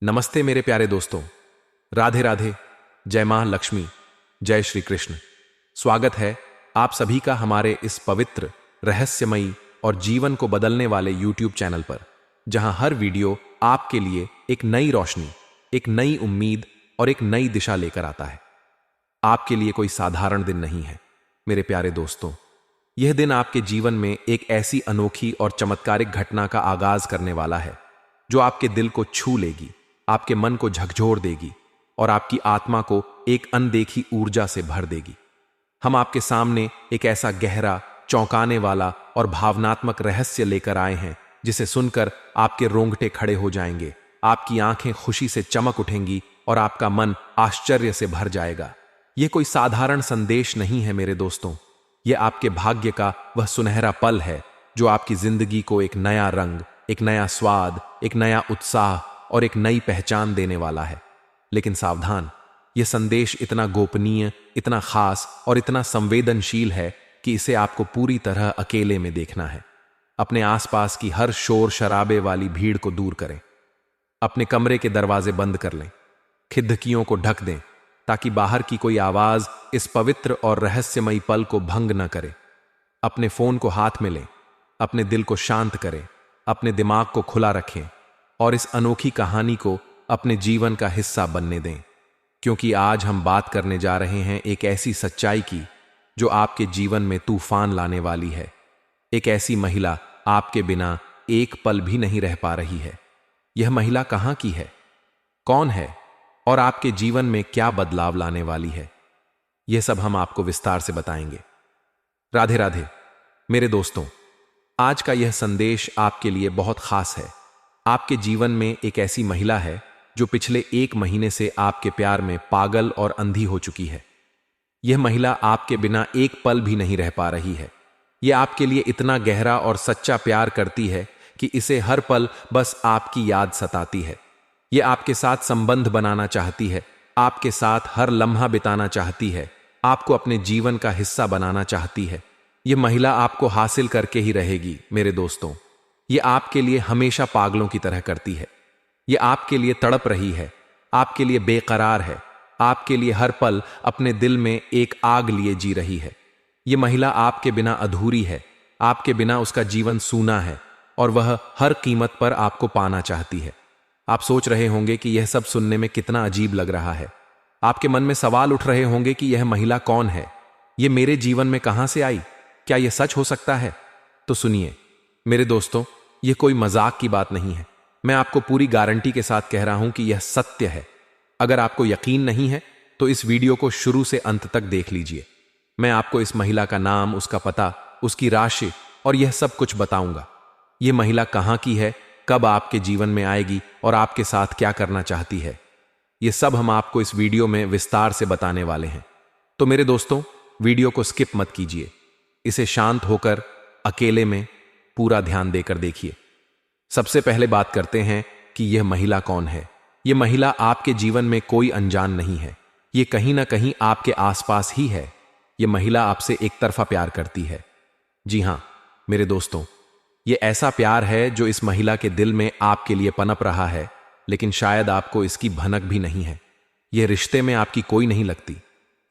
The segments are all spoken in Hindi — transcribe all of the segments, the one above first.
नमस्ते मेरे प्यारे दोस्तों। राधे राधे। जय मां लक्ष्मी। जय श्री कृष्ण। स्वागत है आप सभी का हमारे इस पवित्र, रहस्यमयी और जीवन को बदलने वाले YouTube चैनल पर, जहां हर वीडियो आपके लिए एक नई रोशनी, एक नई उम्मीद और एक नई दिशा लेकर आता है। आपके लिए कोई साधारण दिन नहीं है मेरे प्यारे दोस्तों। यह दिन आपके जीवन में एक ऐसी अनोखी और चमत्कारिक घटना का आगाज करने वाला है जो आपके दिल को छू लेगी, आपके मन को झकझोर देगी और आपकी आत्मा को एक अनदेखी ऊर्जा से भर देगी। हम आपके सामने एक ऐसा गहरा, चौंकाने वाला और भावनात्मक रहस्य लेकर आए हैं जिसे सुनकर आपके रोंगटे खड़े हो जाएंगे, आपकी आंखें खुशी से चमक उठेंगी और आपका मन आश्चर्य से भर जाएगा। यह कोई साधारण संदेश नहीं है मेरे दोस्तों। यह आपके भाग्य का वह सुनहरा पल है जो आपकी जिंदगी को एक नया रंग, एक नया स्वाद, एक नया उत्साह और एक नई पहचान देने वाला है। लेकिन सावधान, यह संदेश इतना गोपनीय, इतना खास और इतना संवेदनशील है कि इसे आपको पूरी तरह अकेले में देखना है। अपने आसपास की हर शोर शराबे वाली भीड़ को दूर करें। अपने कमरे के दरवाजे बंद कर लें, खिड़कियों को ढक दें ताकि बाहर की कोई आवाज इस पवित्र और रहस्यमयी पल को भंग न करे। अपने फोन को हाथ में लें, अपने दिल को शांत करें, अपने दिमाग को खुला रखें और इस अनोखी कहानी को अपने जीवन का हिस्सा बनने दें, क्योंकि आज हम बात करने जा रहे हैं एक ऐसी सच्चाई की जो आपके जीवन में तूफान लाने वाली है। एक ऐसी महिला आपके बिना एक पल भी नहीं रह पा रही है। यह महिला कहां की है, कौन है और आपके जीवन में क्या बदलाव लाने वाली है, यह सब हम आपको विस्तार से बताएंगे। राधे राधे मेरे दोस्तों। आज का यह संदेश आपके लिए बहुत खास है। आपके जीवन में एक ऐसी महिला है जो पिछले 1 महीने से आपके प्यार में पागल और अंधी हो चुकी है। यह महिला आपके बिना एक पल भी नहीं रह पा रही है। यह आपके लिए इतना गहरा और सच्चा प्यार करती है कि इसे हर पल बस आपकी याद सताती है। यह आपके साथ संबंध बनाना चाहती है, आपके साथ हर लम्हा बिताना चाहती है, आपको अपने जीवन का हिस्सा बनाना चाहती है। यह महिला आपको हासिल करके ही रहेगी मेरे दोस्तों। यह आपके लिए हमेशा पागलों की तरह करती है। यह आपके लिए तड़प रही है, आपके लिए बेकरार है, आपके लिए हर पल अपने दिल में एक आग लिए जी रही है। यह महिला आपके बिना अधूरी है, आपके बिना उसका जीवन सूना है और वह हर कीमत पर आपको पाना चाहती है। आप सोच रहे होंगे कि यह सब सुनने में कितना अजीब लग रहा है। आपके मन में सवाल उठ रहे होंगे कि यह महिला कौन है, यह मेरे जीवन में कहां से आई, क्या यह सच हो सकता है? तो सुनिए मेरे दोस्तों, यह कोई मजाक की बात नहीं है। मैं आपको पूरी गारंटी के साथ कह रहा हूं कि यह सत्य है। अगर आपको यकीन नहीं है तो इस वीडियो को शुरू से अंत तक देख लीजिए। मैं आपको इस महिला का नाम, उसका पता, उसकी राशि और यह सब कुछ बताऊंगा। यह महिला कहां की है, कब आपके जीवन में आएगी और आपके साथ क्या करना चाहती है, यह सब हम आपको इस वीडियो में विस्तार से बताने वाले हैं। तो मेरे दोस्तों, वीडियो को स्किप मत कीजिए। इसे शांत होकर अकेले में पूरा ध्यान देकर देखिए। सबसे पहले बात करते हैं कि यह महिला कौन है। यह महिला आपके जीवन में कोई अनजान नहीं है। यह कहीं ना कहीं आपके आसपास ही है। यह महिला आपसे एक तरफा प्यार करती है। जी हां मेरे दोस्तों, यह ऐसा प्यार है जो इस महिला के दिल में आपके लिए पनप रहा है, लेकिन शायद आपको इसकी भनक भी नहीं है। यह रिश्ते में आपकी कोई नहीं लगती।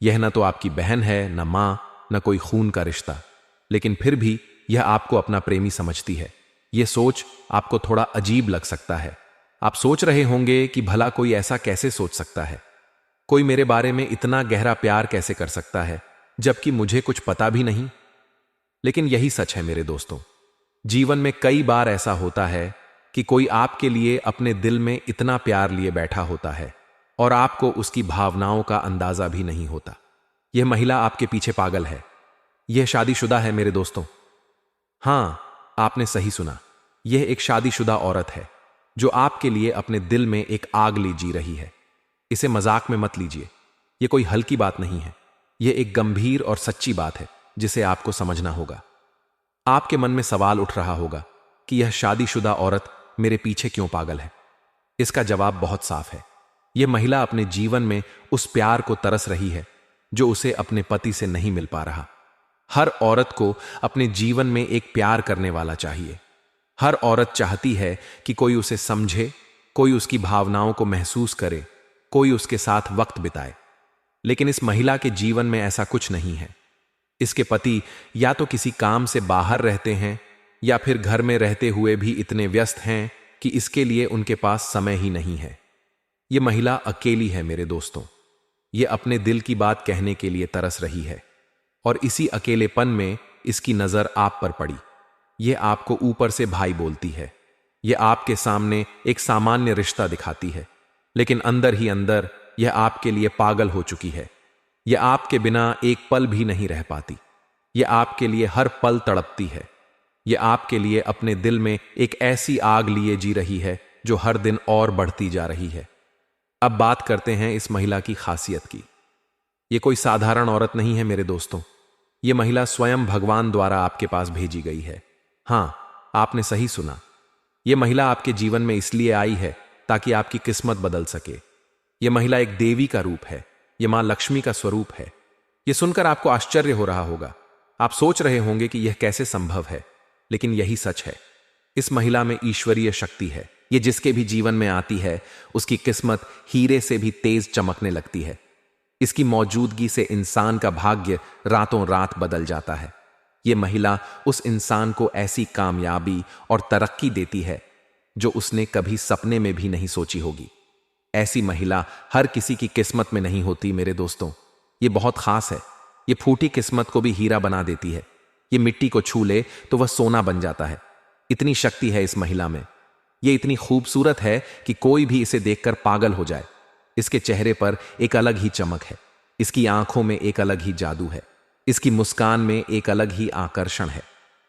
यह न तो आपकी बहन है, न मां, न कोई खून का रिश्ता, लेकिन फिर भी यह आपको अपना प्रेमी समझती है। यह सोच आपको थोड़ा अजीब लग सकता है। आप सोच रहे होंगे कि भला कोई ऐसा कैसे सोच सकता है, कोई मेरे बारे में इतना गहरा प्यार कैसे कर सकता है, जबकि मुझे कुछ पता भी नहीं। लेकिन यही सच है मेरे दोस्तों। जीवन में कई बार ऐसा होता है कि कोई आपके लिए अपने दिल में इतना प्यार लिए बैठा होता है और आपको उसकी भावनाओं का अंदाजा भी नहीं होता। यह महिला आपके पीछे पागल है। यह शादीशुदा है मेरे दोस्तों। हां, आपने सही सुना। यह एक शादीशुदा औरत है जो आपके लिए अपने दिल में एक आग ले जी रही है। इसे मजाक में मत लीजिए। यह कोई हल्की बात नहीं है। यह एक गंभीर और सच्ची बात है जिसे आपको समझना होगा। आपके मन में सवाल उठ रहा होगा कि यह शादीशुदा औरत मेरे पीछे क्यों पागल है। इसका जवाब बहुत साफ है। यह महिला अपने जीवन में उस प्यार को तरस रही है जो उसे अपने पति से नहीं मिल पा रहा। हर औरत को अपने जीवन में एक प्यार करने वाला चाहिए। हर औरत चाहती है कि कोई उसे समझे, कोई उसकी भावनाओं को महसूस करे, कोई उसके साथ वक्त बिताए। लेकिन इस महिला के जीवन में ऐसा कुछ नहीं है। इसके पति या तो किसी काम से बाहर रहते हैं या फिर घर में रहते हुए भी इतने व्यस्त हैं कि इसके लिए उनके पास समय ही नहीं है। ये महिला अकेली है मेरे दोस्तों। ये अपने दिल की बात कहने के लिए तरस रही है और इसी अकेलेपन में इसकी नजर आप पर पड़ी। ये आपको ऊपर से भाई बोलती है, ये आपके सामने एक सामान्य रिश्ता दिखाती है, लेकिन अंदर ही अंदर यह आपके लिए पागल हो चुकी है। यह आपके बिना एक पल भी नहीं रह पाती। यह आपके लिए हर पल तड़पती है। यह आपके लिए अपने दिल में एक ऐसी आग लिए जी रही है जो हर दिन और बढ़ती जा रही है। अब बात करते हैं इस महिला की खासियत की। यह कोई साधारण औरत नहीं है मेरे दोस्तों। यह महिला स्वयं भगवान द्वारा आपके पास भेजी गई है। हां, आपने सही सुना। यह महिला आपके जीवन में इसलिए आई है ताकि आपकी किस्मत बदल सके। यह महिला एक देवी का रूप है। यह मां लक्ष्मी का स्वरूप है। यह सुनकर आपको आश्चर्य हो रहा होगा। आप सोच रहे होंगे कि यह कैसे संभव है, लेकिन यही सच है। इस महिला में ईश्वरीय शक्ति है। यह जिसके भी जीवन में आती है उसकी किस्मत हीरे से भी तेज चमकने लगती है। इसकी मौजूदगी से इंसान का भाग्य रातों रात बदल जाता है। यह महिला उस इंसान को ऐसी कामयाबी और तरक्की देती है जो उसने कभी सपने में भी नहीं सोची होगी। ऐसी महिला हर किसी की किस्मत में नहीं होती मेरे दोस्तों। यह बहुत खास है। यह फूटी किस्मत को भी हीरा बना देती है। यह मिट्टी को छू ले तो वह सोना बन जाता है। इतनी शक्ति है इस महिला में। यह इतनी खूबसूरत है कि कोई भी इसे देखकर पागल हो जाए। इसके चेहरे पर एक अलग ही चमक है। इसकी आंखों में एक अलग ही जादू है। इसकी मुस्कान में एक अलग ही आकर्षण है।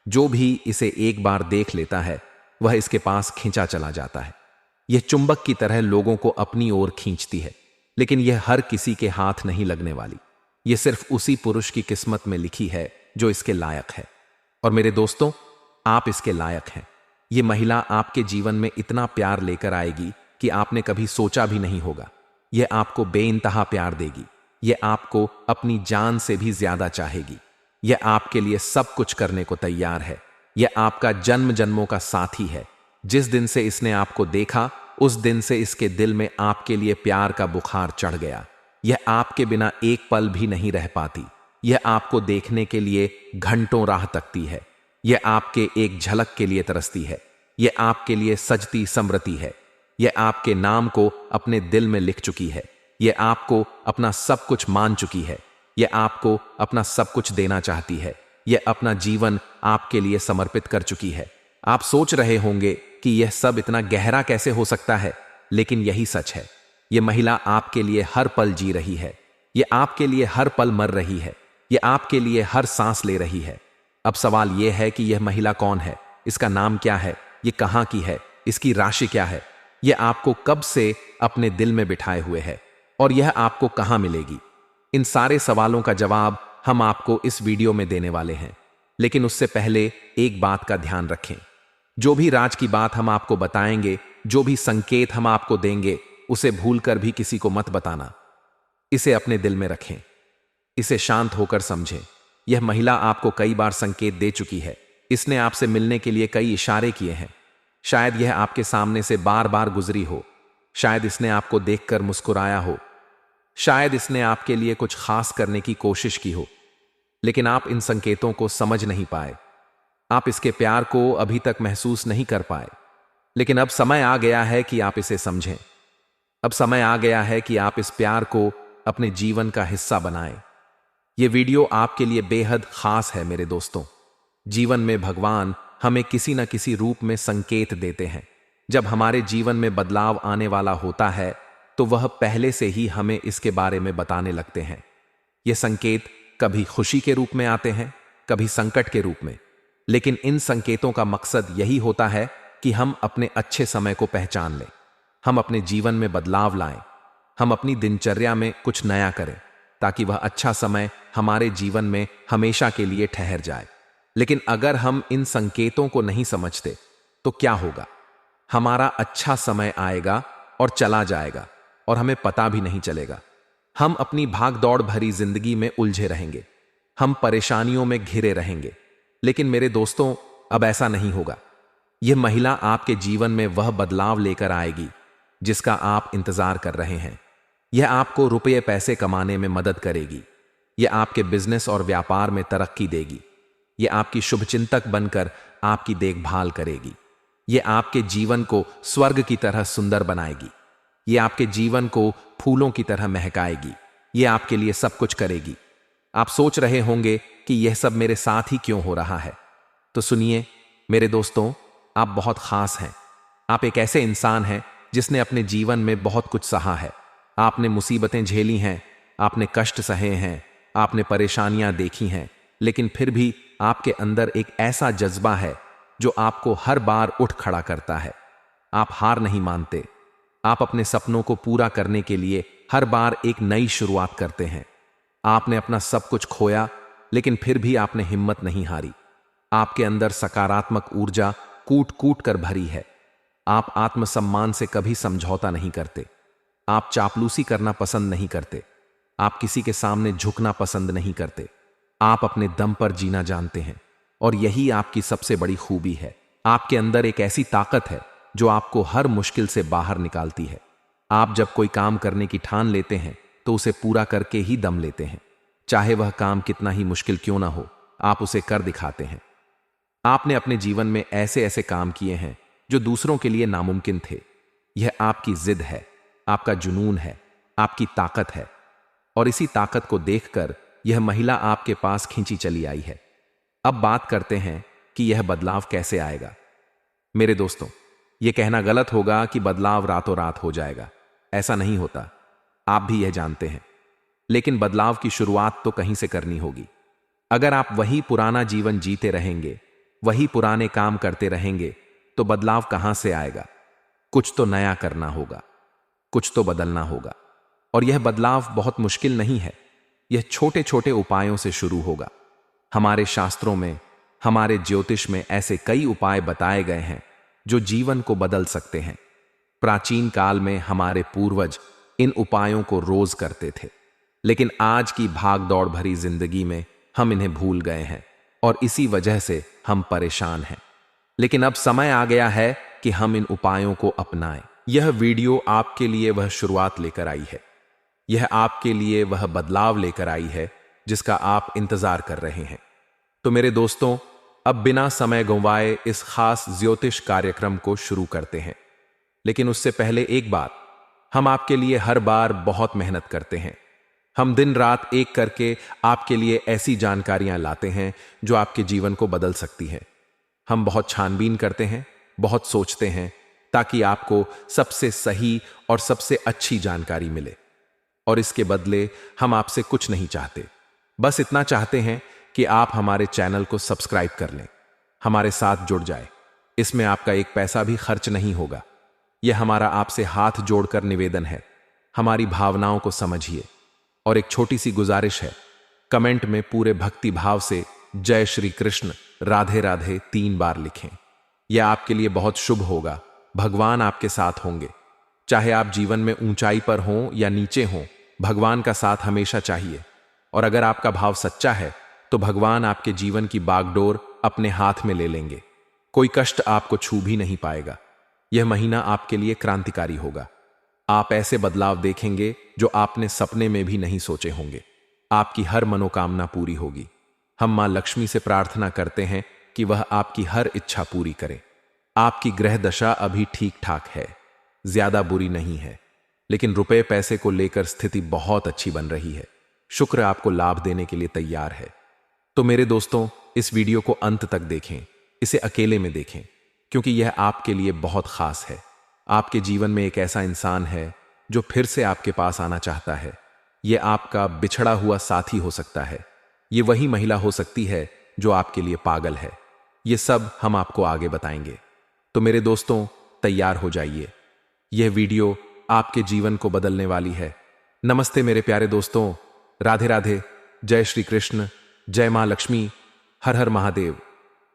जो भी इसे एक बार देख लेता है वह इसके पास खींचा चला जाता है। यह चुंबक की तरह लोगों को अपनी ओर खींचती है, लेकिन यह हर किसी के हाथ नहीं लगने वाली। यह सिर्फ उसी पुरुष की किस्मत में लिखी है जो इसके लायक है। और मेरे दोस्तों, आप इसके लायक हैं। यह महिला आपके जीवन में इतना प्यार लेकर आएगी कि आपने कभी सोचा भी नहीं होगा। यह आपको बेइंतहा प्यार देगी। यह आपको अपनी जान से भी ज्यादा चाहेगी। यह आपके लिए सब कुछ करने को तैयार है। यह आपका जन्म जन्मों का साथी है। जिस दिन से इसने आपको देखा उस दिन से इसके दिल में आपके लिए प्यार का बुखार चढ़ गया। यह आपके बिना एक पल भी नहीं रह पाती। यह आपको देखने के लिए घंटों राह तकती है। यह आपके एक झलक के लिए तरसती है। यह आपके लिए सजती संवरती है। यह आपके नाम को अपने दिल में लिख चुकी है। यह आपको अपना सब कुछ मान चुकी है। यह आपको अपना सब कुछ देना चाहती है। यह अपना जीवन आपके लिए समर्पित कर चुकी है। आप सोच रहे होंगे कि यह सब इतना गहरा कैसे हो सकता है, लेकिन यही सच है। यह महिला आपके लिए हर पल जी रही है। यह आपके लिए हर पल मर रही है। यह आपके लिए हर सांस ले रही है। अब सवाल यह है कि यह महिला कौन है, इसका नाम क्या है, यह कहां की है, इसकी राशि क्या है। यह आपको कब से अपने दिल में बिठाए हुए है और यह आपको कहां मिलेगी। इन सारे सवालों का जवाब हम आपको इस वीडियो में देने वाले हैं। लेकिन उससे पहले एक बात का ध्यान रखें। जो भी राज की बात हम आपको बताएंगे, जो भी संकेत हम आपको देंगे, उसे भूलकर भी किसी को मत बताना। इसे अपने दिल में रखें। इसे शांत होकर समझें। यह महिला आपको कई बार संकेत दे चुकी है। इसने आपसे मिलने के लिए कई इशारे किए हैं। शायद यह आपके सामने से बार बार गुजरी हो। शायद इसने आपको देखकर मुस्कुराया हो। शायद इसने आपके लिए कुछ खास करने की कोशिश की हो, लेकिन आप इन संकेतों को समझ नहीं पाए। आप इसके प्यार को अभी तक महसूस नहीं कर पाए। लेकिन अब समय आ गया है कि आप इसे समझें। अब समय आ गया है कि आप इस प्यार को अपने जीवन का हिस्सा बनाएं। यह वीडियो आपके लिए बेहद खास है मेरे दोस्तों। जीवन में भगवान हमें किसी न किसी रूप में संकेत देते हैं। जब हमारे जीवन में बदलाव आने वाला होता है तो वह पहले से ही हमें इसके बारे में बताने लगते हैं। ये संकेत कभी खुशी के रूप में आते हैं, कभी संकट के रूप में, लेकिन इन संकेतों का मकसद यही होता है कि हम अपने अच्छे समय को पहचान लें, हम अपने जीवन में बदलाव लाएं, हम अपनी दिनचर्या में कुछ नया करें ताकि वह अच्छा समय हमारे जीवन में हमेशा के लिए ठहर जाए। लेकिन अगर हम इन संकेतों को नहीं समझते तो क्या होगा? हमारा अच्छा समय आएगा और चला जाएगा और हमें पता भी नहीं चलेगा। हम अपनी भागदौड़ भरी जिंदगी में उलझे रहेंगे, हम परेशानियों में घिरे रहेंगे। लेकिन मेरे दोस्तों, अब ऐसा नहीं होगा। यह महिला आपके जीवन में वह बदलाव लेकर आएगी जिसका आप इंतजार कर रहे हैं। यह आपको रुपये पैसे कमाने में मदद करेगी। यह आपके बिजनेस और व्यापार में तरक्की देगी। यह आपकी शुभचिंतक बनकर आपकी देखभाल करेगी। यह आपके जीवन को स्वर्ग की तरह सुंदर बनाएगी। यह आपके जीवन को फूलों की तरह महकाएगी। यह आपके लिए सब कुछ करेगी। आप सोच रहे होंगे कि यह सब मेरे साथ ही क्यों हो रहा है। तो सुनिए मेरे दोस्तों, आप बहुत खास हैं। आप एक ऐसे इंसान हैं जिसने अपने जीवन में बहुत कुछ सहा है। आपने मुसीबतें झेली हैं, आपने कष्ट सहे हैं, आपने परेशानियां देखी हैं, लेकिन फिर भी आपके अंदर एक ऐसा जज्बा है जो आपको हर बार उठ खड़ा करता है। आप हार नहीं मानते। आप अपने सपनों को पूरा करने के लिए हर बार एक नई शुरुआत करते हैं। आपने अपना सब कुछ खोया, लेकिन फिर भी आपने हिम्मत नहीं हारी। आपके अंदर सकारात्मक ऊर्जा कूट कूट कर भरी है। आप आत्मसम्मान से कभी समझौता नहीं करते। आप चापलूसी करना पसंद नहीं करते। आप किसी के सामने झुकना पसंद नहीं करते। आप अपने दम पर जीना जानते हैं, और यही आपकी सबसे बड़ी खूबी है। आपके अंदर एक ऐसी ताकत है जो आपको हर मुश्किल से बाहर निकालती है। आप जब कोई काम करने की ठान लेते हैं तो उसे पूरा करके ही दम लेते हैं। चाहे वह काम कितना ही मुश्किल क्यों ना हो, आप उसे कर दिखाते हैं। आपने अपने जीवन में ऐसे ऐसे काम किए हैं जो दूसरों के लिए नामुमकिन थे। यह आपकी जिद है, आपका जुनून है, आपकी ताकत है, और इसी ताकत को देखकर यह महिला आपके पास खींची चली आई है। अब बात करते हैं कि यह बदलाव कैसे आएगा। मेरे दोस्तों, यह कहना गलत होगा कि बदलाव रातों रात हो जाएगा। ऐसा नहीं होता, आप भी यह जानते हैं। लेकिन बदलाव की शुरुआत तो कहीं से करनी होगी। अगर आप वही पुराना जीवन जीते रहेंगे, वही पुराने काम करते रहेंगे, तो बदलाव कहां से आएगा। कुछ तो नया करना होगा, कुछ तो बदलना होगा। और यह बदलाव बहुत मुश्किल नहीं है। यह छोटे छोटे उपायों से शुरू होगा। हमारे शास्त्रों में, हमारे ज्योतिष में ऐसे कई उपाय बताए गए हैं जो जीवन को बदल सकते हैं। प्राचीन काल में हमारे पूर्वज इन उपायों को रोज करते थे, लेकिन आज की भाग दौड़ भरी जिंदगी में हम इन्हें भूल गए हैं, और इसी वजह से हम परेशान हैं। लेकिन अब समय आ गया है कि हम इन उपायों को अपनाएं। यह वीडियो आपके लिए वह शुरुआत लेकर आई है। यह आपके लिए वह बदलाव लेकर आई है जिसका आप इंतजार कर रहे हैं। तो मेरे दोस्तों, अब बिना समय गंवाए इस खास ज्योतिष कार्यक्रम को शुरू करते हैं। लेकिन उससे पहले एक बात, हम आपके लिए हर बार बहुत मेहनत करते हैं। हम दिन रात एक करके आपके लिए ऐसी जानकारियां लाते हैं जो आपके जीवन को बदल सकती है। हम बहुत छानबीन करते हैं, बहुत सोचते हैं, ताकि आपको सबसे सही और सबसे अच्छी जानकारी मिले। और इसके बदले हम आपसे कुछ नहीं चाहते, बस इतना चाहते हैं कि आप हमारे चैनल को सब्सक्राइब कर लें, हमारे साथ जुड़ जाए। इसमें आपका एक पैसा भी खर्च नहीं होगा। यह हमारा आपसे हाथ जोड़कर निवेदन है। हमारी भावनाओं को समझिए। और एक छोटी सी गुजारिश है, कमेंट में पूरे भक्ति भाव से जय श्री कृष्ण राधे राधे 3 बार लिखें। यह आपके लिए बहुत शुभ होगा। भगवान आपके साथ होंगे। चाहे आप जीवन में ऊंचाई पर हों या नीचे हों, भगवान का साथ हमेशा चाहिए। और अगर आपका भाव सच्चा है तो भगवान आपके जीवन की बागडोर अपने हाथ में ले लेंगे। कोई कष्ट आपको छू भी नहीं पाएगा। यह महीना आपके लिए क्रांतिकारी होगा। आप ऐसे बदलाव देखेंगे जो आपने सपने में भी नहीं सोचे होंगे। आपकी हर मनोकामना पूरी होगी। हम मां लक्ष्मी से प्रार्थना करते हैं कि वह आपकी हर इच्छा पूरी करे। आपकी ग्रह दशा अभी ठीक ठाक है, ज्यादा बुरी नहीं है, लेकिन रुपए पैसे को लेकर स्थिति बहुत अच्छी बन रही है। शुक्र आपको लाभ देने के लिए तैयार है। तो मेरे दोस्तों, इस वीडियो को अंत तक देखें, इसे अकेले में देखें, क्योंकि यह आपके लिए बहुत खास है। आपके जीवन में एक ऐसा इंसान है जो फिर से आपके पास आना चाहता है। यह आपका बिछड़ा हुआ साथी हो सकता है। ये वही महिला हो सकती है जो आपके लिए पागल है। ये सब हम आपको आगे बताएंगे। तो मेरे दोस्तों, तैयार हो जाइए। यह वीडियो आपके जीवन को बदलने वाली है। नमस्ते मेरे प्यारे दोस्तों, राधे राधे, जय श्री कृष्ण, जय मां लक्ष्मी, हर हर महादेव।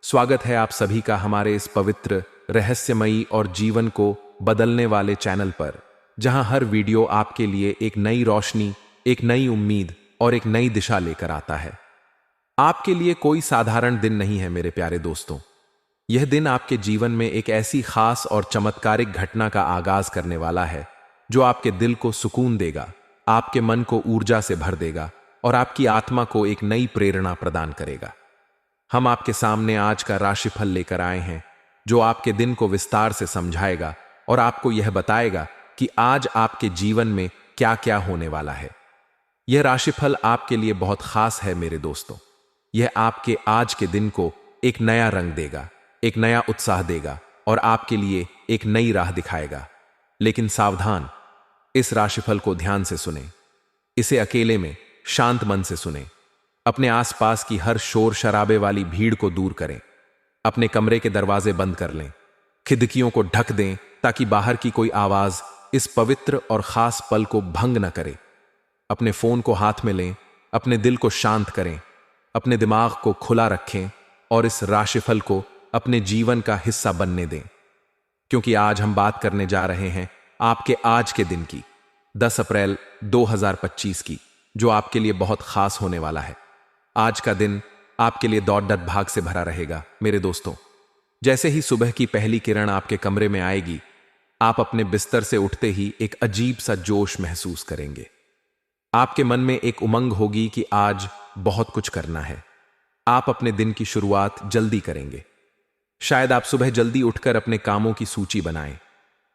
स्वागत है आप सभी का हमारे इस पवित्र, रहस्यमयी और जीवन को बदलने वाले चैनल पर, जहां हर वीडियो आपके लिए एक नई रोशनी, एक नई उम्मीद और एक नई दिशा लेकर आता है। आपके लिए कोई साधारण दिन नहीं है मेरे प्यारे दोस्तों। यह दिन आपके जीवन में एक ऐसी खास और चमत्कारिक घटना का आगाज करने वाला है जो आपके दिल को सुकून देगा, आपके मन को ऊर्जा से भर देगा और आपकी आत्मा को एक नई प्रेरणा प्रदान करेगा। हम आपके सामने आज का राशिफल लेकर आए हैं जो आपके दिन को विस्तार से समझाएगा और आपको यह बताएगा कि आज आपके जीवन में क्या क्या होने वाला है। यह राशिफल आपके लिए बहुत खास है मेरे दोस्तों। यह आपके आज के दिन को एक नया रंग देगा, एक नया उत्साह देगा और आपके लिए एक नई राह दिखाएगा। लेकिन सावधान, इस राशिफल को ध्यान से सुने। इसे अकेले में शांत मन से सुने। अपने आसपास की हर शोर शराबे वाली भीड़ को दूर करें। अपने कमरे के दरवाजे बंद कर लें, खिड़कियों को ढक दें ताकि बाहर की कोई आवाज इस पवित्र और खास पल को भंग न करे। अपने फोन को हाथ में लें, अपने दिल को शांत करें, अपने दिमाग को खुला रखें और इस राशिफल को अपने जीवन का हिस्सा बनने दें। क्योंकि आज हम बात करने जा रहे हैं आपके आज के दिन की, 10 अप्रैल 2025 की, जो आपके लिए बहुत खास होने वाला है। आज का दिन आपके लिए दौड़ डट भाग से भरा रहेगा मेरे दोस्तों। जैसे ही सुबह की पहली किरण आपके कमरे में आएगी, आप अपने बिस्तर से उठते ही एक अजीब सा जोश महसूस करेंगे। आपके मन में एक उमंग होगी कि आज बहुत कुछ करना है। आप अपने दिन की शुरुआत जल्दी करेंगे। शायद आप सुबह जल्दी उठकर अपने कामों की सूची बनाएं।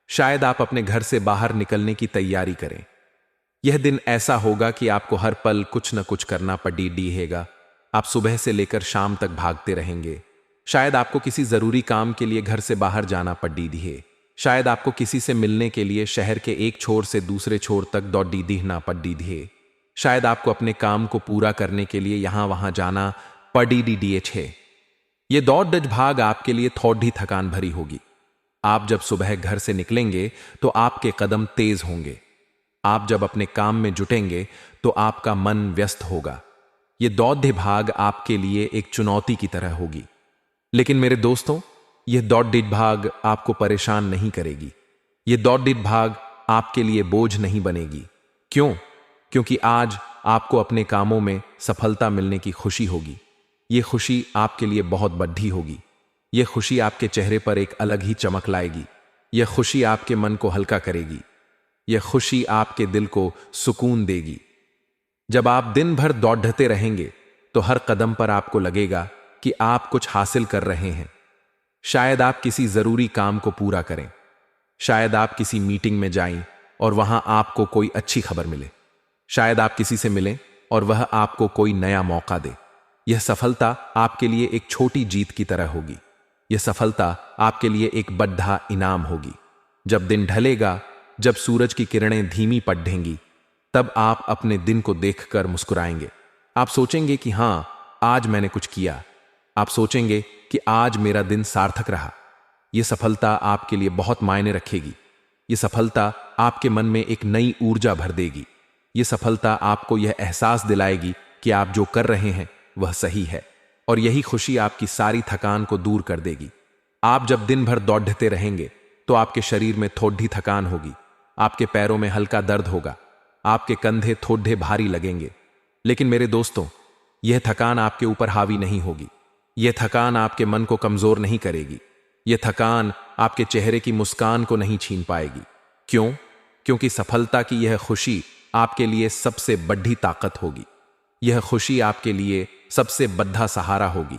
शायद आप अपने घर से बाहर निकलने की तैयारी करें। यह दिन ऐसा होगा कि आपको हर पल कुछ न कुछ करना पड़ेगा। आप सुबह से लेकर शाम तक भागते रहेंगे। शायद आपको किसी जरूरी काम के लिए घर से बाहर जाना पड़ेगा। शायद आपको किसी से मिलने के लिए शहर के एक छोर से दूसरे छोर तक दौड़ना पड़ेगा। शायद आपको अपने काम को पूरा करने के लिए यहां वहां जाना पड़ेगा। यह दौड़ डज भाग आपके लिए थोड़ी थकान भरी होगी। आप जब सुबह घर से निकलेंगे तो आपके कदम तेज होंगे। आप जब अपने काम में जुटेंगे तो आपका मन व्यस्त होगा। यह दौड़ भाग आपके लिए एक चुनौती की तरह होगी। लेकिन मेरे दोस्तों, यह दौड़ भाग आपको परेशान नहीं करेगी। यह दौड़ भाग आपके लिए बोझ नहीं बनेगी। क्यों? क्योंकि आज आपको अपने कामों में सफलता मिलने की खुशी होगी। यह खुशी आपके लिए बहुत बड़ी होगी। यह खुशी आपके चेहरे पर एक अलग ही चमक लाएगी। यह खुशी आपके मन को हल्का करेगी। यह खुशी आपके दिल को सुकून देगी। जब आप दिन भर दौड़ते रहेंगे तो हर कदम पर आपको लगेगा कि आप कुछ हासिल कर रहे हैं। शायद आप किसी जरूरी काम को पूरा करें। शायद आप किसी मीटिंग में जाएं और वहां आपको कोई अच्छी खबर मिले। शायद आप किसी से मिलें और वह आपको कोई नया मौका दे। यह सफलता आपके लिए एक छोटी जीत की तरह होगी। यह सफलता आपके लिए एक बड़ा इनाम होगी। जब दिन ढलेगा, जब सूरज की किरणें धीमी पड़ेंगी, तब आप अपने दिन को देखकर मुस्कुराएंगे। आप सोचेंगे कि हां, आज मैंने कुछ किया। आप सोचेंगे कि आज मेरा दिन सार्थक रहा। यह सफलता आपके लिए बहुत मायने रखेगी। यह सफलता आपके मन में एक नई ऊर्जा भर देगी। यह सफलता आपको यह एहसास दिलाएगी कि आप जो कर रहे हैं वह सही है, और यही खुशी आपकी सारी थकान को दूर कर देगी। आप जब दिन भर दौड़ते रहेंगे तो आपके शरीर में थोड़ी थकान होगी। आपके पैरों में हल्का दर्द होगा। आपके कंधे थोड़े भारी लगेंगे। लेकिन मेरे दोस्तों, यह थकान आपके ऊपर हावी नहीं होगी। यह थकान आपके मन को कमजोर नहीं करेगी। यह थकान आपके चेहरे की मुस्कान को नहीं छीन पाएगी। क्यों? क्योंकि सफलता की यह खुशी आपके लिए सबसे बड़ी ताकत होगी। यह खुशी आपके लिए सबसे बड़ा सहारा होगी।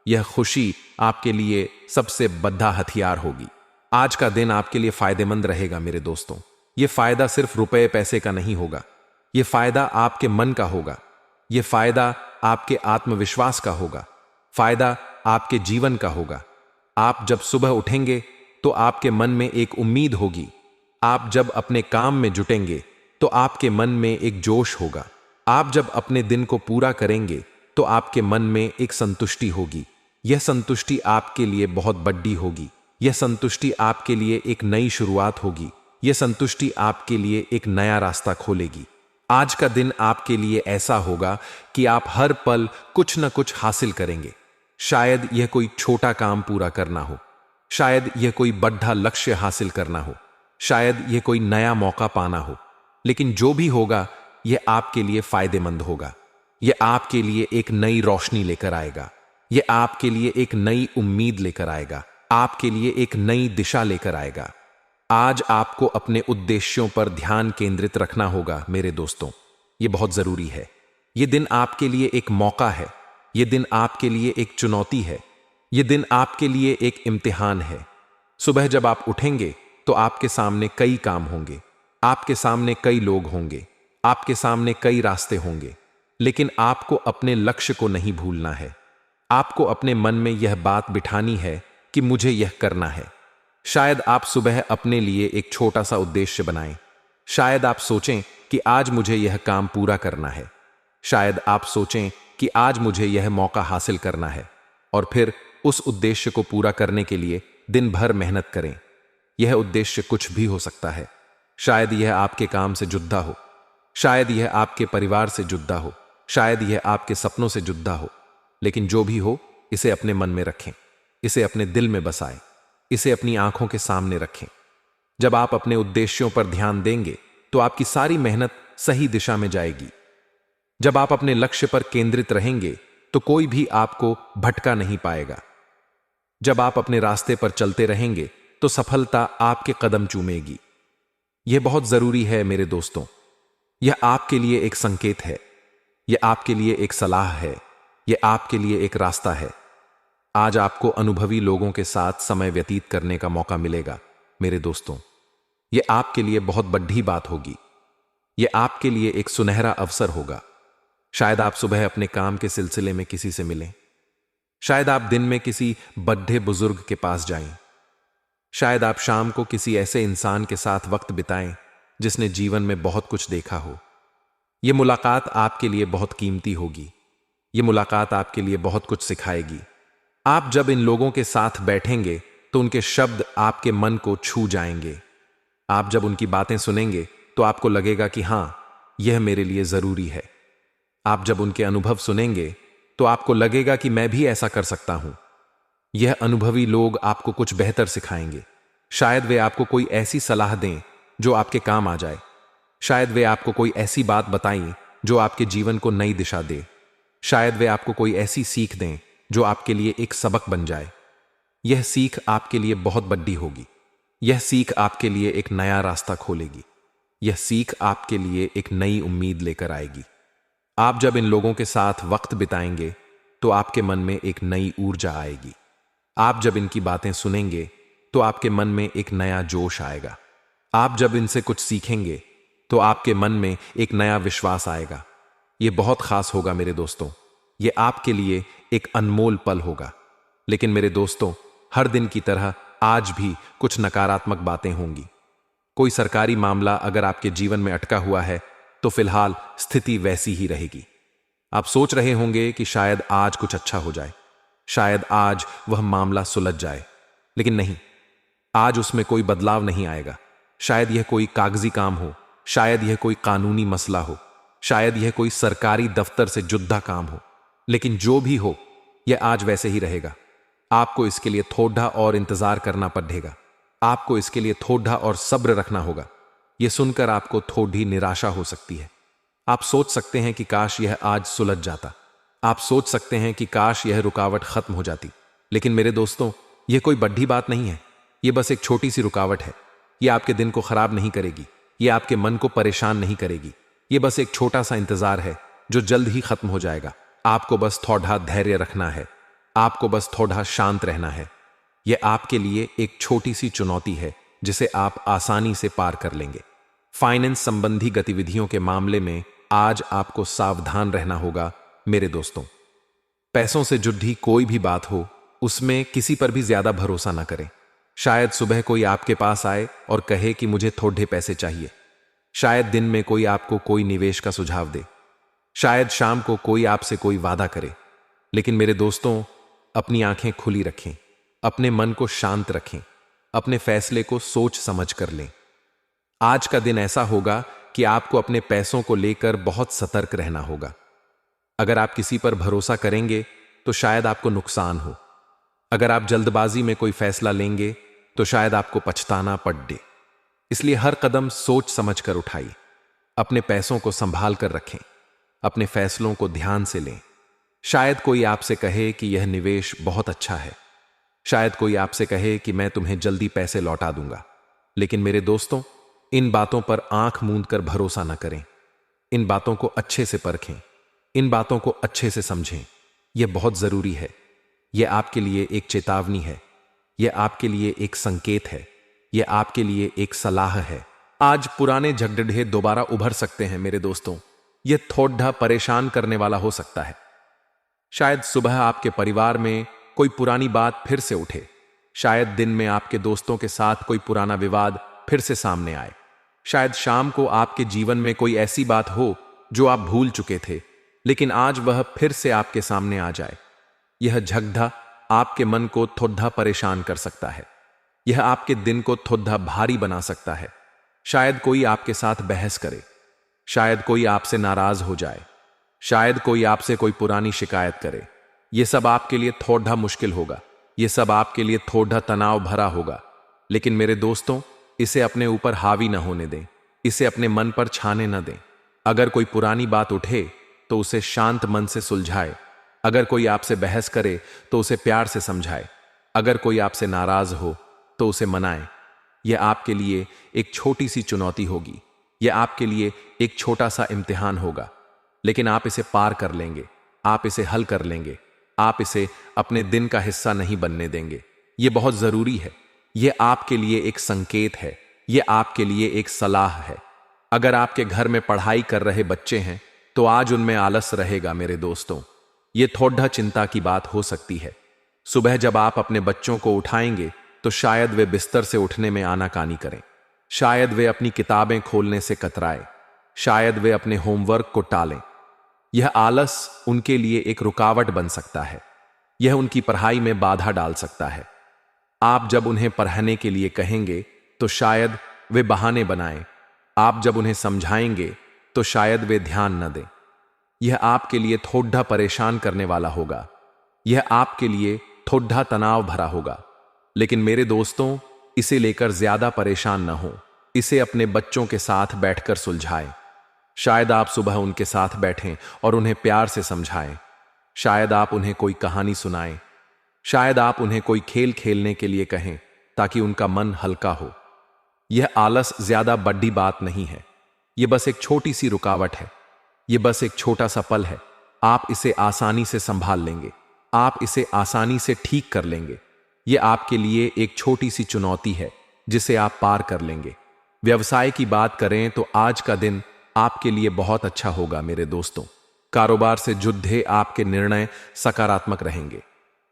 यह खुशी आपके लिए सबसे बड़ा हथियार होगी। आज का दिन आपके लिए फायदेमंद रहेगा मेरे दोस्तों। यह फायदा सिर्फ रुपए पैसे का नहीं होगा। यह फायदा आपके मन का होगा। यह फायदा आपके आत्मविश्वास का होगा। फायदा आपके जीवन का होगा। आप जब सुबह उठेंगे तो आपके मन में एक उम्मीद होगी। आप जब अपने काम में जुटेंगे तो आपके मन में एक जोश होगा। आप जब अपने दिन को पूरा करेंगे तो आपके मन में एक संतुष्टि होगी। यह संतुष्टि आपके लिए बहुत बड़ी होगी। यह संतुष्टि आपके लिए एक नई शुरुआत होगी। यह संतुष्टि आपके लिए एक नया रास्ता खोलेगी। आज का दिन आपके लिए ऐसा होगा कि आप हर पल कुछ न कुछ हासिल करेंगे। शायद यह कोई छोटा काम पूरा करना हो। शायद यह कोई बड़ा लक्ष्य हासिल करना हो। शायद यह कोई नया मौका पाना हो। लेकिन जो भी होगा, यह आपके लिए फायदेमंद होगा। यह आपके लिए एक नई रोशनी लेकर आएगा। ये आपके लिए एक नई उम्मीद लेकर आएगा, आपके लिए एक नई दिशा लेकर आएगा। आज आपको अपने उद्देश्यों पर ध्यान केंद्रित रखना होगा मेरे दोस्तों। ये बहुत जरूरी है। ये दिन आपके लिए एक मौका है, ये दिन आपके लिए एक चुनौती है, ये दिन आपके लिए एक इम्तिहान है। सुबह जब आप उठेंगे तो आपके सामने कई काम होंगे, आपके सामने कई लोग होंगे, आपके सामने कई रास्ते होंगे, लेकिन आपको अपने लक्ष्य को नहीं भूलना है। आपको अपने मन में यह बात बिठानी है कि मुझे यह करना है। शायद आप सुबह अपने लिए एक छोटा सा उद्देश्य बनाएं। शायद आप सोचें कि आज मुझे यह काम पूरा करना है। शायद आप सोचें कि आज मुझे यह मौका हासिल करना है, और फिर उस उद्देश्य को पूरा करने के लिए दिन भर मेहनत करें। यह उद्देश्य कुछ भी हो सकता है। शायद यह आपके काम से जुड़ा हो, शायद यह आपके परिवार से जुड़ा हो, शायद यह आपके सपनों से जुड़ा हो, लेकिन जो भी हो, इसे अपने मन में रखें, इसे अपने दिल में बसाएं, इसे अपनी आंखों के सामने रखें। जब आप अपने उद्देश्यों पर ध्यान देंगे तो आपकी सारी मेहनत सही दिशा में जाएगी। जब आप अपने लक्ष्य पर केंद्रित रहेंगे तो कोई भी आपको भटका नहीं पाएगा। जब आप अपने रास्ते पर चलते रहेंगे तो सफलता आपके कदम चूमेगी। यह बहुत जरूरी है मेरे दोस्तों। यह आपके लिए एक संकेत है, यह आपके लिए एक सलाह है, यह आपके लिए एक रास्ता है। आज आपको अनुभवी लोगों के साथ समय व्यतीत करने का मौका मिलेगा मेरे दोस्तों। यह आपके लिए बहुत बड़ी बात होगी। यह आपके लिए एक सुनहरा अवसर होगा। शायद आप सुबह अपने काम के सिलसिले में किसी से मिलें, शायद आप दिन में किसी बड्ढे बुजुर्ग के पास जाएं, शायद आप शाम को किसी ऐसे इंसान के साथ वक्त बिताएं जिसने जीवन में बहुत कुछ देखा हो। यह मुलाकात आपके लिए बहुत कीमती होगी। यह मुलाकात आपके लिए बहुत कुछ सिखाएगी। आप जब इन लोगों के साथ बैठेंगे तो उनके शब्द आपके मन को छू जाएंगे। आप जब उनकी बातें सुनेंगे तो आपको लगेगा कि हां, यह मेरे लिए जरूरी है। आप जब उनके अनुभव सुनेंगे तो आपको लगेगा कि मैं भी ऐसा कर सकता हूं। यह अनुभवी लोग आपको कुछ बेहतर सिखाएंगे। शायद वे आपको कोई ऐसी सलाह दें जो आपके काम आ जाए। शायद वे आपको कोई ऐसी बात बताएं जो आपके जीवन को नई दिशा दे। शायद वे आपको कोई ऐसी सीख दें जो आपके लिए एक सबक बन जाए। यह सीख आपके लिए बहुत बड़ी होगी। यह सीख आपके लिए एक नया रास्ता खोलेगी। यह सीख आपके लिए एक नई उम्मीद लेकर आएगी। आप जब इन लोगों के साथ वक्त बिताएंगे तो आपके मन में एक नई ऊर्जा आएगी। आप जब इनकी बातें सुनेंगे तो आपके मन में एक नया जोश आएगा। आप जब इनसे कुछ सीखेंगे तो आपके मन में एक नया विश्वास आएगा। यह बहुत खास होगा मेरे दोस्तों। यह आपके लिए एक अनमोल पल होगा। लेकिन मेरे दोस्तों, हर दिन की तरह आज भी कुछ नकारात्मक बातें होंगी। कोई सरकारी मामला अगर आपके जीवन में अटका हुआ है तो फिलहाल स्थिति वैसी ही रहेगी। आप सोच रहे होंगे कि शायद आज कुछ अच्छा हो जाए, शायद आज वह मामला सुलझ जाए, लेकिन नहीं, आज उसमें कोई बदलाव नहीं आएगा। शायद यह कोई कागजी काम हो, शायद यह कोई कानूनी मसला हो, शायद यह कोई सरकारी दफ्तर से जुड़ा काम हो, लेकिन जो भी हो, यह आज वैसे ही रहेगा। आपको इसके लिए थोड़ा और इंतजार करना पड़ेगा। आपको इसके लिए थोड़ा और सब्र रखना होगा। यह सुनकर आपको थोड़ी निराशा हो सकती है। आप सोच सकते हैं कि काश यह आज सुलझ जाता। आप सोच सकते हैं कि काश यह रुकावट खत्म हो जाती। लेकिन मेरे दोस्तों, यह कोई बड़ी बात नहीं है। यह बस एक छोटी सी रुकावट है। यह आपके दिन को खराब नहीं करेगी। यह आपके मन को परेशान नहीं करेगी। यह बस एक छोटा सा इंतजार है जो जल्द ही खत्म हो जाएगा। आपको बस थोड़ा धैर्य रखना है। आपको बस थोड़ा शांत रहना है। यह आपके लिए एक छोटी सी चुनौती है जिसे आप आसानी से पार कर लेंगे। फाइनेंस संबंधी गतिविधियों के मामले में आज आपको सावधान रहना होगा मेरे दोस्तों। पैसों से जुड़ी कोई भी बात हो, उसमें किसी पर भी ज्यादा भरोसा ना करें। शायद सुबह कोई आपके पास आए और कहे कि मुझे थोड़े पैसे चाहिए। शायद दिन में कोई आपको कोई निवेश का सुझाव दे। शायद शाम को कोई आपसे कोई वादा करे। लेकिन मेरे दोस्तों, अपनी आंखें खुली रखें, अपने मन को शांत रखें, अपने फैसले को सोच समझ कर लें। आज का दिन ऐसा होगा कि आपको अपने पैसों को लेकर बहुत सतर्क रहना होगा। अगर आप किसी पर भरोसा करेंगे तो शायद आपको नुकसान हो। अगर आप जल्दबाजी में कोई फैसला लेंगे तो शायद आपको पछताना पड़े। इसलिए हर कदम सोच समझ कर उठाइए। अपने पैसों को संभाल कर रखें। अपने फैसलों को ध्यान से लें। शायद कोई आपसे कहे कि यह निवेश बहुत अच्छा है। शायद कोई आपसे कहे कि मैं तुम्हें जल्दी पैसे लौटा दूंगा। लेकिन मेरे दोस्तों, इन बातों पर आंख मूंद कर भरोसा न करें। इन बातों को अच्छे से परखें। इन बातों को अच्छे से समझें। यह बहुत जरूरी है। यह आपके लिए एक चेतावनी है। यह आपके लिए एक संकेत है। यह आपके लिए एक सलाह है। आज पुराने झगड़े दोबारा उभर सकते हैं मेरे दोस्तों। यह थोड़ा परेशान करने वाला हो सकता है। शायद सुबह आपके परिवार में कोई पुरानी बात फिर से उठे। शायद दिन में आपके दोस्तों के साथ कोई पुराना विवाद फिर से सामने आए। शायद शाम को आपके जीवन में कोई ऐसी बात हो जो आप भूल चुके थे, लेकिन आज वह फिर से आपके सामने आ जाए। यह झगड़ा आपके मन को थोड़ा परेशान कर सकता है। यह आपके दिन को थोड़ा भारी बना सकता है। शायद कोई आपके साथ बहस करे। शायद कोई आपसे नाराज हो जाए। शायद कोई आपसे कोई पुरानी शिकायत करे। यह सब आपके लिए थोड़ा मुश्किल होगा। यह सब आपके लिए थोड़ा तनाव भरा होगा। लेकिन मेरे दोस्तों, इसे अपने ऊपर हावी न होने दें। इसे अपने मन पर छाने न दें। अगर कोई पुरानी बात उठे तो उसे शांत मन से सुलझाए। अगर कोई आपसे बहस करे तो उसे प्यार से समझाए। अगर कोई आपसे नाराज हो तो उसे मनाए। यह आपके लिए एक छोटी सी चुनौती होगी। यह आपके लिए एक छोटा सा इम्तिहान होगा, लेकिन आप इसे पार कर लेंगे। आप इसे हल कर लेंगे। आप इसे अपने दिन का हिस्सा नहीं बनने देंगे। यह बहुत जरूरी है। यह आपके लिए एक संकेत है। यह आपके लिए एक सलाह है। अगर आपके घर में पढ़ाई कर रहे बच्चे हैं तो आज उनमें आलस रहेगा मेरे दोस्तों। यह थोड़ा चिंता की बात हो सकती है। सुबह जब आप अपने बच्चों को उठाएंगे तो शायद वे बिस्तर से उठने में आनाकानी करें। शायद वे अपनी किताबें खोलने से कतराए। शायद वे अपने होमवर्क को टालें। यह आलस उनके लिए एक रुकावट बन सकता है। यह उनकी पढ़ाई में बाधा डाल सकता है। आप जब उन्हें पढ़ने के लिए कहेंगे तो शायद वे बहाने बनाएं। आप जब उन्हें समझाएंगे तो शायद वे ध्यान न दें। यह आपके लिए थोड़ा परेशान करने वाला होगा। यह आपके लिए थोड़ा तनाव भरा होगा। लेकिन मेरे दोस्तों, इसे लेकर ज्यादा परेशान न हो। इसे अपने बच्चों के साथ बैठकर सुलझाएं। शायद आप सुबह उनके साथ बैठें और उन्हें प्यार से समझाएं। शायद आप उन्हें कोई कहानी सुनाएं। शायद आप उन्हें कोई खेल खेलने के लिए कहें ताकि उनका मन हल्का हो। यह आलस ज्यादा बड़ी बात नहीं है। यह बस एक छोटी सी रुकावट है। यह बस एक छोटा सा पल है। आप इसे आसानी से संभाल लेंगे। आप इसे आसानी से ठीक कर लेंगे। यह आपके लिए एक छोटी सी चुनौती है जिसे आप पार कर लेंगे। व्यवसाय की बात करें तो आज का दिन आपके लिए बहुत अच्छा होगा मेरे दोस्तों। कारोबार से जुड़े आपके निर्णय सकारात्मक रहेंगे।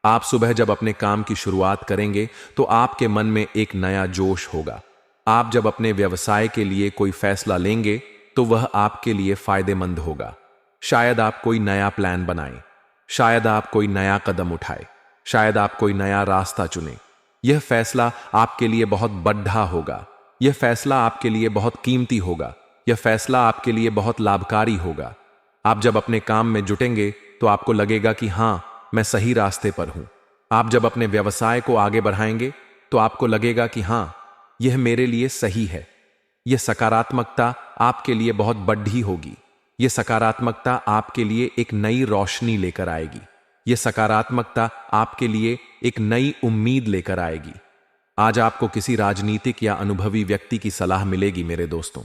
आप सुबह जब अपने काम की शुरुआत करेंगे तो आपके मन में एक नया जोश होगा। आप जब अपने व्यवसाय के लिए कोई फैसला लेंगे तो वह आपके लिए फायदेमंद होगा। शायद आप कोई नया प्लान बनाएं। शायद आप कोई नया कदम उठाएं। शायद आप कोई नया रास्ता चुनें। यह फैसला आपके लिए बहुत बड़ा होगा। यह फैसला आपके लिए बहुत कीमती होगा। यह फैसला आपके लिए बहुत लाभकारी होगा। आप जब अपने काम में जुटेंगे तो आपको लगेगा कि हां, मैं सही रास्ते पर हूं। आप जब अपने व्यवसाय को आगे बढ़ाएंगे तो आपको लगेगा कि हां, यह मेरे लिए सही है। यह सकारात्मकता आपके लिए बहुत बड़ी होगी। यह सकारात्मकता आपके लिए एक नई रोशनी लेकर आएगी। यह सकारात्मकता आपके लिए एक नई उम्मीद लेकर आएगी। आज आपको किसी राजनीतिक या अनुभवी व्यक्ति की सलाह मिलेगी मेरे दोस्तों।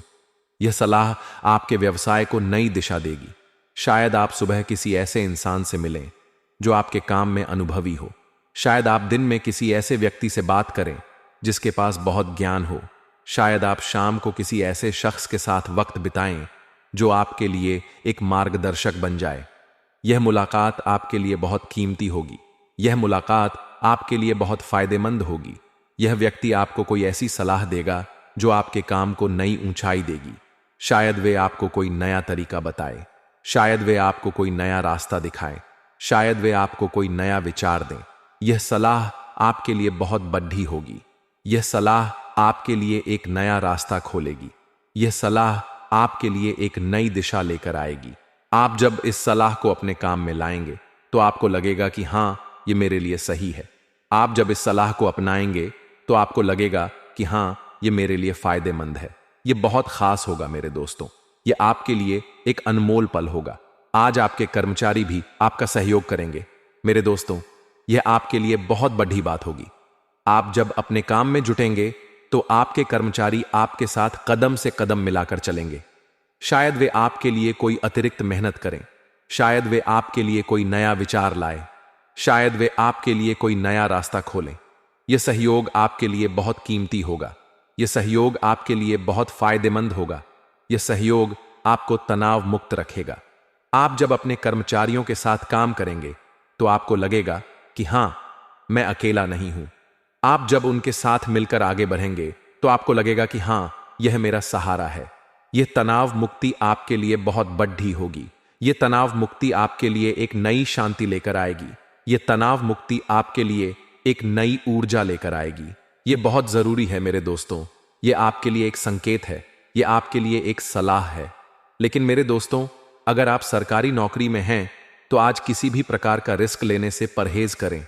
यह सलाह आपके व्यवसाय को नई दिशा देगी। शायद आप सुबह किसी ऐसे इंसान से मिलें जो आपके काम में अनुभवी हो। शायद आप दिन में किसी ऐसे व्यक्ति से बात करें जिसके पास बहुत ज्ञान हो। शायद आप शाम को किसी ऐसे शख्स के साथ वक्त बिताएं जो आपके लिए एक मार्गदर्शक बन जाए। यह मुलाकात आपके लिए बहुत कीमती होगी। यह मुलाकात आपके लिए बहुत फायदेमंद होगी। यह व्यक्ति आपको कोई ऐसी सलाह देगा जो आपके काम को नई ऊंचाई देगी। शायद वे आपको कोई नया तरीका बताए। शायद वे आपको कोई नया रास्ता दिखाएं। शायद वे आपको कोई नया विचार दें। यह सलाह आपके लिए बहुत बड़ी होगी। यह सलाह आपके लिए एक नया रास्ता खोलेगी। यह सलाह आपके लिए एक नई दिशा लेकर आएगी। आप जब इस सलाह को अपने काम में लाएंगे तो आपको लगेगा कि हां, यह मेरे लिए सही है। आप जब इस सलाह को अपनाएंगे तो आपको लगेगा कि हां, यह मेरे लिए फायदेमंद है। यह बहुत खास होगा मेरे दोस्तों। यह आपके लिए एक अनमोल पल होगा। आज आपके कर्मचारी भी आपका सहयोग करेंगे। मेरे दोस्तों, यह आपके लिए बहुत बड़ी बात होगी। आप जब अपने काम में जुटेंगे तो आपके कर्मचारी आपके साथ कदम से कदम मिलाकर चलेंगे। शायद वे आपके लिए कोई अतिरिक्त मेहनत करें, शायद वे आपके लिए कोई नया विचार लाए, शायद वे आपके लिए कोई नया रास्ता खोलें। यह सहयोग आपके लिए बहुत कीमती होगा। यह सहयोग आपके लिए बहुत फायदेमंद होगा। यह सहयोग आपको तनाव मुक्त रखेगा। आप जब अपने कर्मचारियों के साथ काम करेंगे तो आपको लगेगा कि हां, मैं अकेला नहीं हूं। आप जब उनके साथ मिलकर आगे बढ़ेंगे तो आपको लगेगा कि हां, यह मेरा सहारा है। यह तनाव मुक्ति आपके लिए बहुत बड़ी होगी। यह तनाव मुक्ति आपके लिए एक नई शांति लेकर आएगी। यह तनाव मुक्ति आपके लिए एक नई ऊर्जा लेकर आएगी। यह बहुत जरूरी है मेरे दोस्तों। यह आपके लिए एक संकेत है, यह आपके लिए एक सलाह है। लेकिन मेरे दोस्तों, अगर आप सरकारी नौकरी में हैं तो आज किसी भी प्रकार का रिस्क लेने से परहेज करें।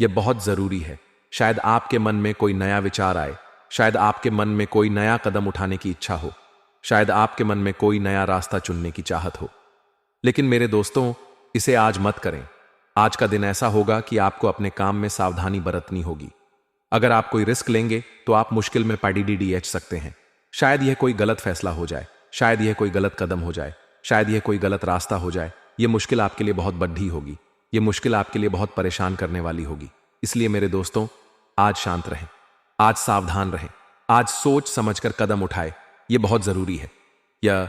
यह बहुत जरूरी है। शायद आपके मन में कोई नया विचार आए, शायद आपके मन में कोई नया कदम उठाने की इच्छा हो, शायद आपके मन में कोई नया रास्ता चुनने की चाहत हो। लेकिन मेरे दोस्तों, इसे आज मत करें। आज का दिन ऐसा होगा कि आपको अपने काम में सावधानी बरतनी होगी। अगर आप कोई रिस्क लेंगे तो आप मुश्किल में पड़ सकते हैं। शायद यह कोई गलत फैसला हो जाए, शायद यह कोई गलत कदम हो जाए, शायद यह कोई गलत रास्ता हो जाए। यह मुश्किल आपके लिए बहुत बड़ी होगी। यह मुश्किल आपके लिए बहुत परेशान करने वाली होगी। इसलिए मेरे दोस्तों, आज शांत रहें, आज सावधान रहें, आज सोच समझकर कदम उठाएं। यह बहुत जरूरी है। यह